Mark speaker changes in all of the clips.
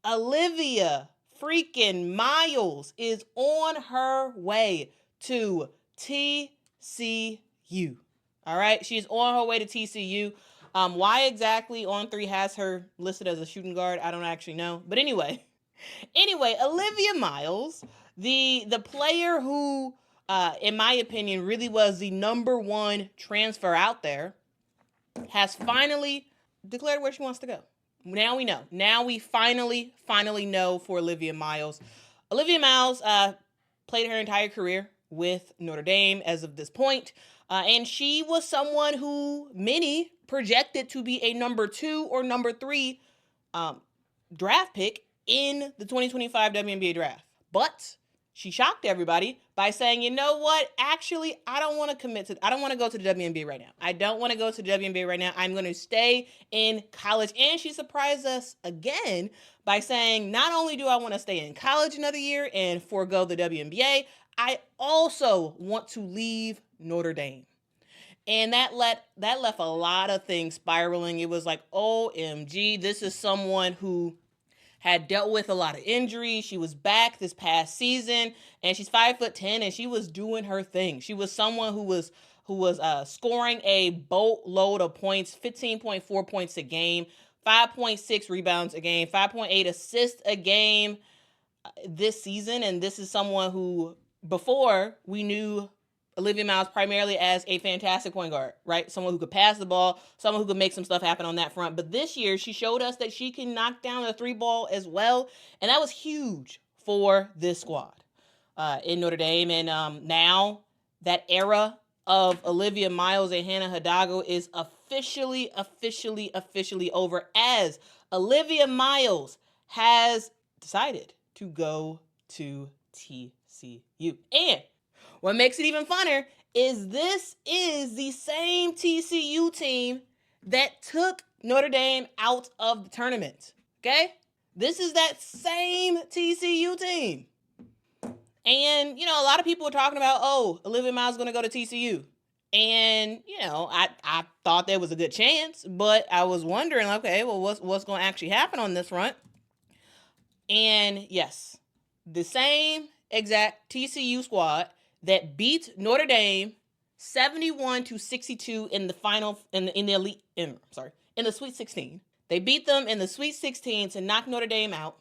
Speaker 1: Olivia freaking Miles is on her way to TCU. All right, she's on her way to TCU. Why exactly On3 has her listed as a shooting guard, I don't actually know. But anyway, Olivia Miles, the player who, in my opinion, really was the number one transfer out there, has finally declared where she wants to go. Now we know. Now we finally know for Olivia Miles. Olivia Miles played her entire career with Notre Dame as of this point. And she was someone who many projected to be a number 2 or number 3 draft pick in the 2025 WNBA draft. But she shocked everybody by saying, you know what? Actually, I don't want to go to the WNBA right now. I don't want to go to the WNBA right now. I'm going to stay in college. And she surprised us again by saying, not only do I want to stay in college another year and forego the WNBA, I also want to leave Notre Dame. And that left a lot of things spiraling. It was like, OMG, this is someone who had dealt with a lot of injuries. She was back this past season, and she's 5'10", and she was doing her thing. She was someone who was scoring a boatload of points, 15.4 points a game, 5.6 rebounds a game, 5.8 assists a game this season. And this is someone who, before, we knew Olivia Miles primarily as a fantastic point guard, right? Someone who could pass the ball, someone who could make some stuff happen on that front. But this year, she showed us that she can knock down a 3-ball as well. And that was huge for this squad in Notre Dame. And now that era of Olivia Miles and Hannah Hidalgo is officially over, as Olivia Miles has decided to go to TCU. And what makes it even funner is this is the same TCU team that took Notre Dame out of the tournament. Okay? This is that same TCU team. And, a lot of people were talking about, Olivia Miles is going to go to TCU. And, I thought there was a good chance, but I was wondering, okay, well, what's going to actually happen on this front? And yes, the same exact TCU squad that beat Notre Dame 71-62 in the final in the Sweet 16. They beat them in the Sweet 16 to knock Notre Dame out,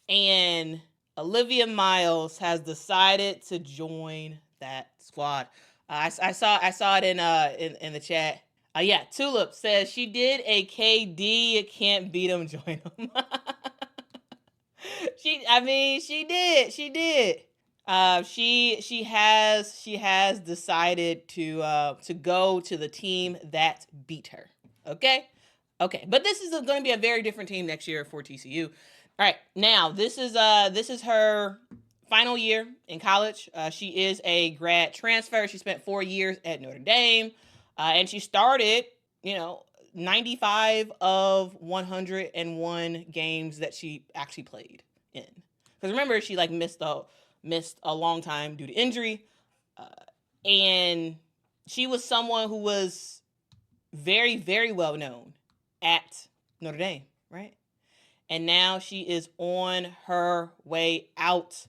Speaker 1: and Olivia Miles has decided to join that squad. I saw it in the chat. Tulip says she did a KD. You can't beat them, join them. She did. She has decided to go to the team that beat her. Okay. But this is going to be a very different team next year for TCU. All right. Now this is her final year in college. She is a grad transfer. She spent 4 years at Notre Dame, and she started, 95 of 101 games that she actually played in. Because remember, she missed a long time due to injury. And she was someone who was very, very well known at Notre Dame, right? And now she is on her way out.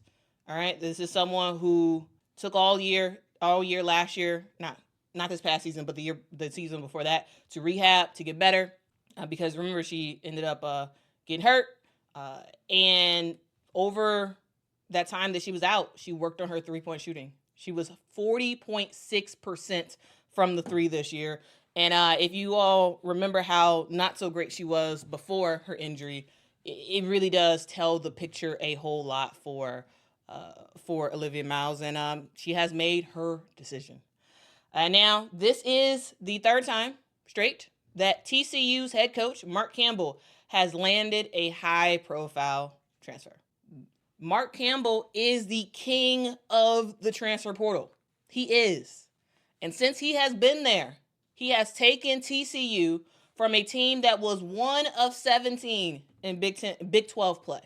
Speaker 1: All right. This is someone who took all year last year, not this past season, but the season before that, to rehab, to get better. Because remember, she ended up getting hurt. And over that time that she was out, she worked on her 3-point shooting. She was 40.6% from the 3 this year. And if you all remember how not so great she was before her injury, it really does tell the picture a whole lot for Olivia Miles. And she has made her decision. Now, this is the 3rd time straight that TCU's head coach, Mark Campbell, has landed a high-profile transfer. Mark Campbell is the king of the transfer portal. He is. And since he has been there, he has taken TCU from a team that was 1 of 17 in Big 12 play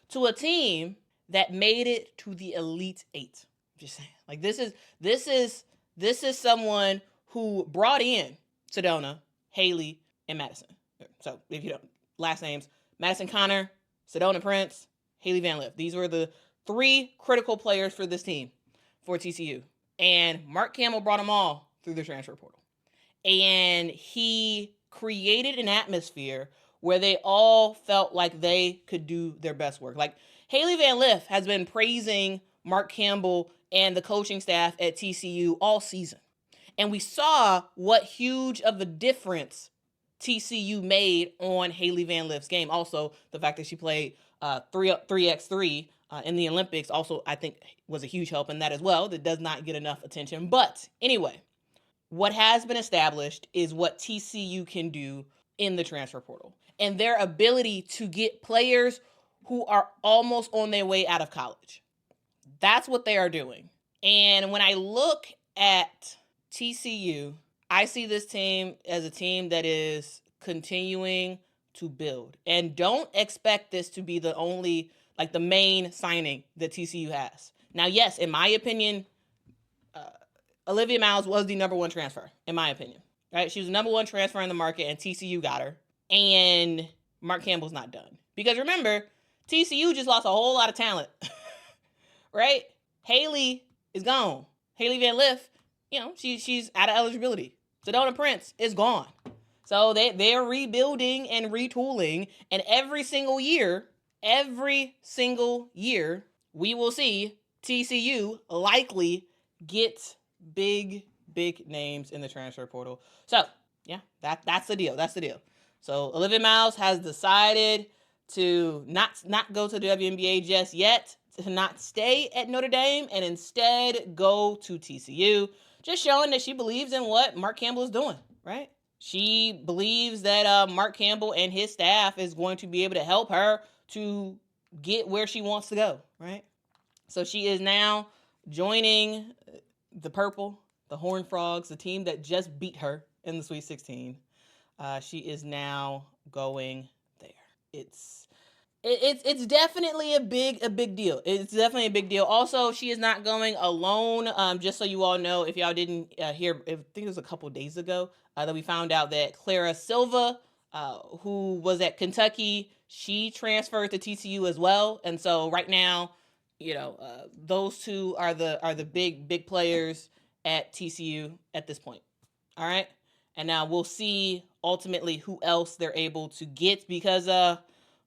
Speaker 1: to a team that made it to the Elite 8. Just saying. This is someone who brought in Sedona, Hailey, and Madison. So if you don't, last names, Madison Conner, Sedona Prince, Hailey Van Lith. These were the 3 critical players for this team for TCU. And Mark Campbell brought them all through the transfer portal. And he created an atmosphere where they all felt like they could do their best work. Like Hailey Van Lith has been praising Mark Campbell and the coaching staff at TCU all season. And we saw what huge of a difference TCU made on Hailey Van Lith's game. Also, the fact that she played 3x3 in the Olympics also, I think, was a huge help in that as well. That does not get enough attention. But anyway, what has been established is what TCU can do in the transfer portal and their ability to get players who are almost on their way out of college. That's what they are doing. And when I look at TCU, I see this team as a team that is continuing to build. And don't expect this to be the only, like the main signing that TCU has. Now, yes, in my opinion, Olivia Miles was the number 1 transfer, in my opinion. Right? She was the number 1 transfer in the market, and TCU got her. And Mark Campbell's not done. Because remember, TCU just lost a whole lot of talent. Right? Hailey is gone. Hailey Van Lith, she's out of eligibility. Sedona Prince is gone. So they're rebuilding and retooling. And every single year, we will see TCU likely get big names in the transfer portal. So, yeah, that's the deal. That's the deal. So, Olivia Miles has decided to not go to the WNBA just yet, to not stay at Notre Dame, and instead go to TCU, just showing that she believes in what Mark Campbell is doing, right? She believes that Mark Campbell and his staff is going to be able to help her to get where she wants to go, right? So she is now joining the Purple, the Horned Frogs, the team that just beat her in the Sweet 16. She is now going there. It's definitely a big deal. It's definitely a big deal. Also, she is not going alone. Just so you all know, if y'all didn't hear, I think it was a couple days ago that we found out that Clara Silva, who was at Kentucky, she transferred to TCU as well. And so right now, those 2 are the big players at TCU at this point. All right. And now we'll see ultimately who else they're able to get, because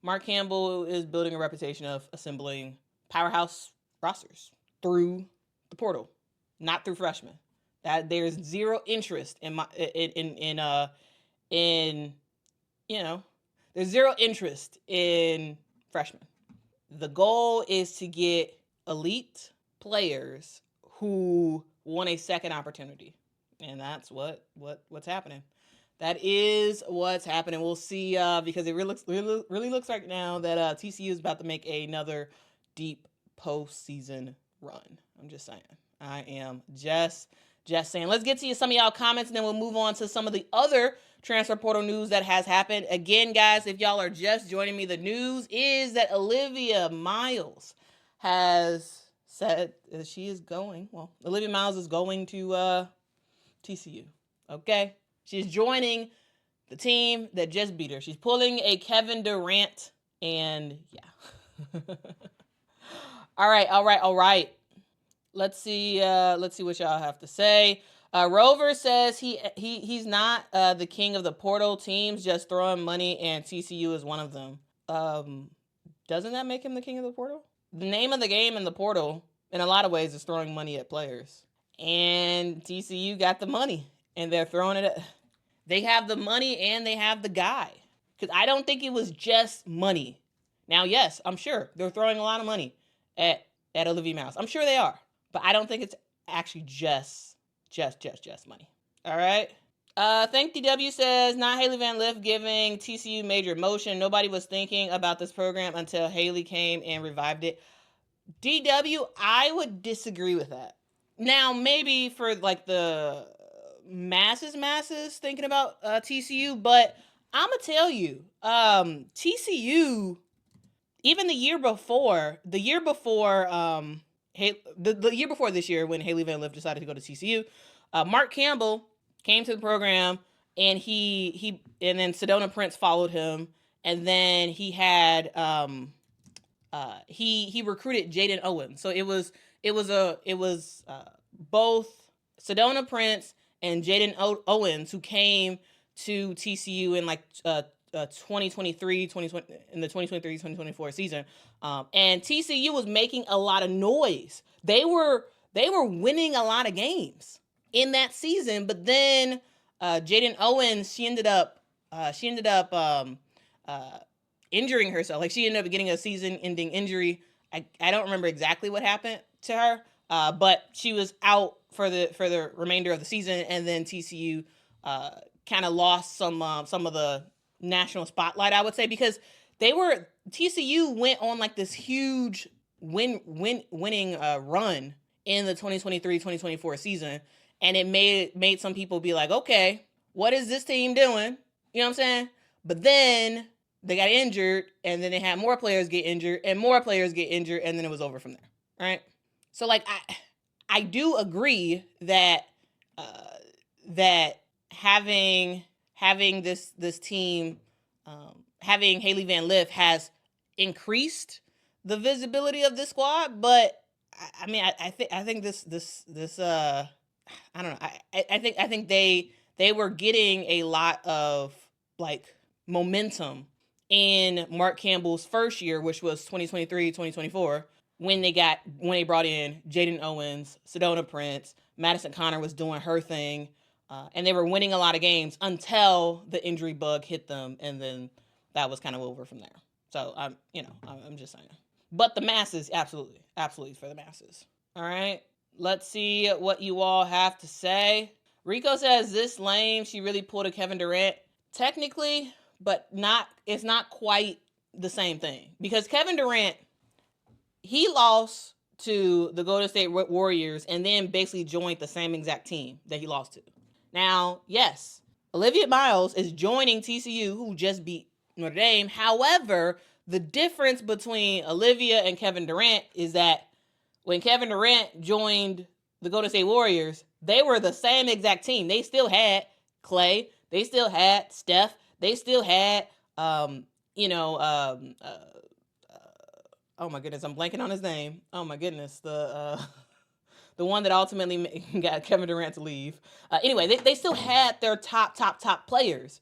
Speaker 1: Mark Campbell is building a reputation of assembling powerhouse rosters through the portal, not through freshmen. That there's zero interest there's zero interest in freshmen. The goal is to get elite players who want a second opportunity. And that's what's happening. That is what's happening. We'll see, because it really looks right now that TCU is about to make another deep postseason run. I'm just saying. I am just saying. Let's get to some of y'all comments, and then we'll move on to some of the other transfer portal news that has happened. Again, guys, if y'all are just joining me, the news is that Olivia Miles has said that she is going. Well, Olivia Miles is going to TCU. Okay? She's joining the team that just beat her. She's pulling a Kevin Durant, and yeah. All right. Let's see what y'all have to say. Rover says he's not the king of the portal. Teams just throwing money, and TCU is one of them. Doesn't that make him the king of the portal? The name of the game in the portal, in a lot of ways, is throwing money at players. And TCU got the money, and they're throwing it at... They have the money, and they have the guy. Because I don't think it was just money. Now, yes, I'm sure they're throwing a lot of money at Olivia Miles. I'm sure they are. But I don't think it's actually just money. All right? Think DW says, not Hailey Van Lith giving TCU major motion. Nobody was thinking about this program until Hailey came and revived it. DW, I would disagree with that. Now, maybe for like the masses thinking about TCU, but I'm going to tell you, TCU, even the year before this year when Hailey Van Lith decided to go to TCU, Mark Campbell came to the program, and and then Sedona Prince followed him, and then he had he recruited Jaden Owens. So it was both Sedona Prince and Jaden Owens who came to TCU in like 2023, 2020, in the 2023-2024 season. And TCU was making a lot of noise. They were winning a lot of games in that season, but then Jaden Owens, she ended up injuring herself. Like, she ended up getting a season-ending injury. I don't remember exactly what happened to her, but she was out for the remainder of the season, and then TCU kind of lost some of the national spotlight, I would say, because TCU went on like this huge winning run in the 2023-2024 season, and it made some people be like, okay, what is this team doing? You know what I'm saying? But then they got injured, and then they had more players get injured, and more players get injured, and then it was over from there, right? So, like, I do agree that that having this team, having Hailey Van Lith has increased the visibility of this squad, but I mean, I think this I don't know. I think they were getting a lot of like momentum in Mark Campbell's first year, which was 2023-2024, when they brought in Jaden Owens, Sedona Prince, Madison Conner was doing her thing, and they were winning a lot of games until the injury bug hit them, and then that was kind of over from there. So I'm just saying. But the masses, absolutely for the masses. All right, let's see what you all have to say. Rico says, this lame. She really pulled a Kevin Durant. Technically, but it's not quite the same thing, because Kevin Durant, he lost to the Golden State Warriors and then basically joined the same exact team that he lost to. Now, yes, Olivia Miles is joining TCU, who just beat Notre Dame. However, the difference between Olivia and Kevin Durant is that when Kevin Durant joined the Golden State Warriors, they were the same exact team. They still had Clay. They still had Steph. They still had, oh my goodness, I'm blanking on his name. Oh my goodness, the one that ultimately got Kevin Durant to leave. Anyway, they still had their top players,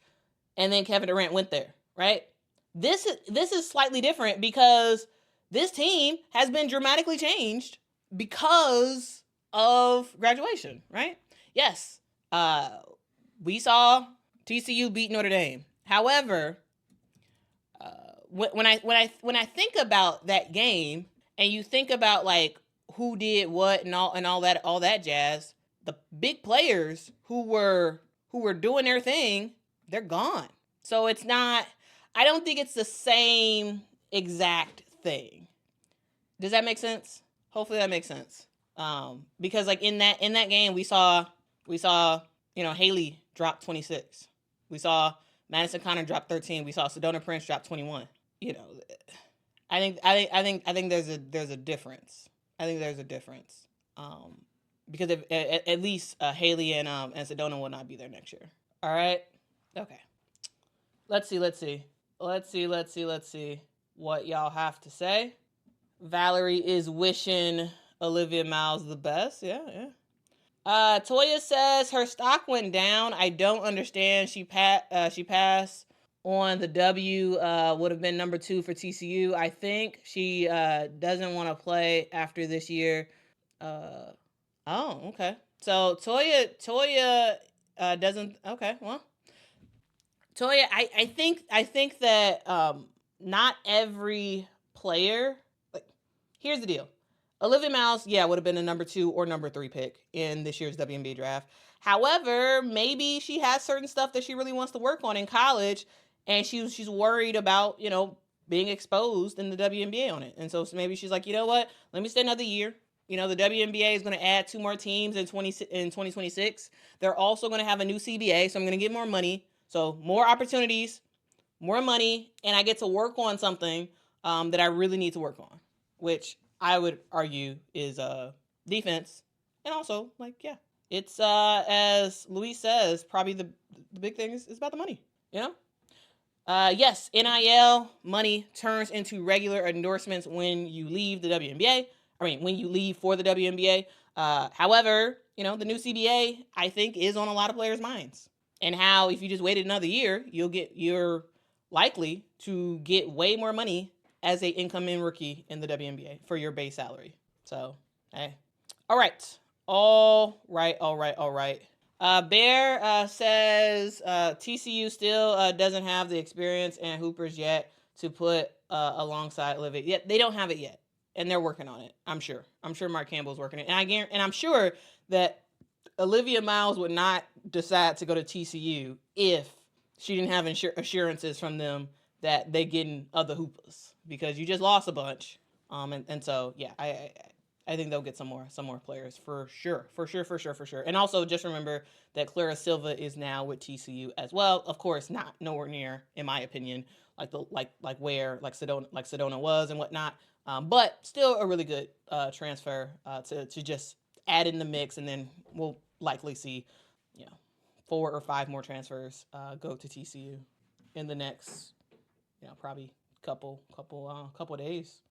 Speaker 1: and then Kevin Durant went there, right? This is slightly different because this team has been dramatically changed because of graduation, right? Yes, we saw TCU beat Notre Dame. However, when I think about that game, and you think about like who did what and all that jazz, the big players who were doing their thing, they're gone. So it's not. I don't think it's the same exact thing. Does that make sense? Hopefully that makes sense. Because like in that game, we saw Hailey drop 26. We saw Madison Conner drop 13. We saw Sedona Prince drop 21. I think there's a difference. I think there's a difference. Because at least Hailey and Sedona will not be there next year. All right. Okay. Let's see what y'all have to say. Valerie is wishing Olivia Miles the best. Yeah. Toya says her stock went down. I don't understand. She passed on the W. Would have been number 2 for TCU. I think she doesn't want to play after this year. Okay. So Toya doesn't. Okay. Well, Toya, I think that not every player. Like, here's the deal. Olivia Miles, would have been a number 2 or number 3 pick in this year's WNBA draft. However, maybe she has certain stuff that she really wants to work on in college, and she's worried about, being exposed in the WNBA on it. And so maybe she's like, you know what? Let me stay another year. The WNBA is going to add 2 more teams in 2026. They're also going to have a new CBA, so I'm going to get more money. So more opportunities, more money, and I get to work on something that I really need to work on, which I would argue is defense. And also, it's as Luis says, probably the big thing is about the money, Yes, NIL money turns into regular endorsements when you leave the WNBA. I mean, when you leave for the WNBA. However, the new CBA, I think, is on a lot of players' minds. And how if you just waited another year, you're likely to get way more money as a incoming rookie in the WNBA for your base salary. So, hey. All right. All right. Bear says TCU still doesn't have the experience and hoopers yet to put alongside Olivia. Yet they don't have it yet, and they're working on it. I'm sure. Mark Campbell's working it, and I'm sure that Olivia Miles would not decide to go to TCU if she didn't have assurances from them that they getting other hoopers, because you just lost a bunch. And so yeah, I think they'll get some more players for sure. And also just remember that Clara Silva is now with TCU as well. Of course, not nowhere near, in my opinion, like Sedona was and whatnot. But still a really good transfer to just add in the mix, and then we'll likely see, 4 or 5 more transfers go to TCU in the next, probably couple days.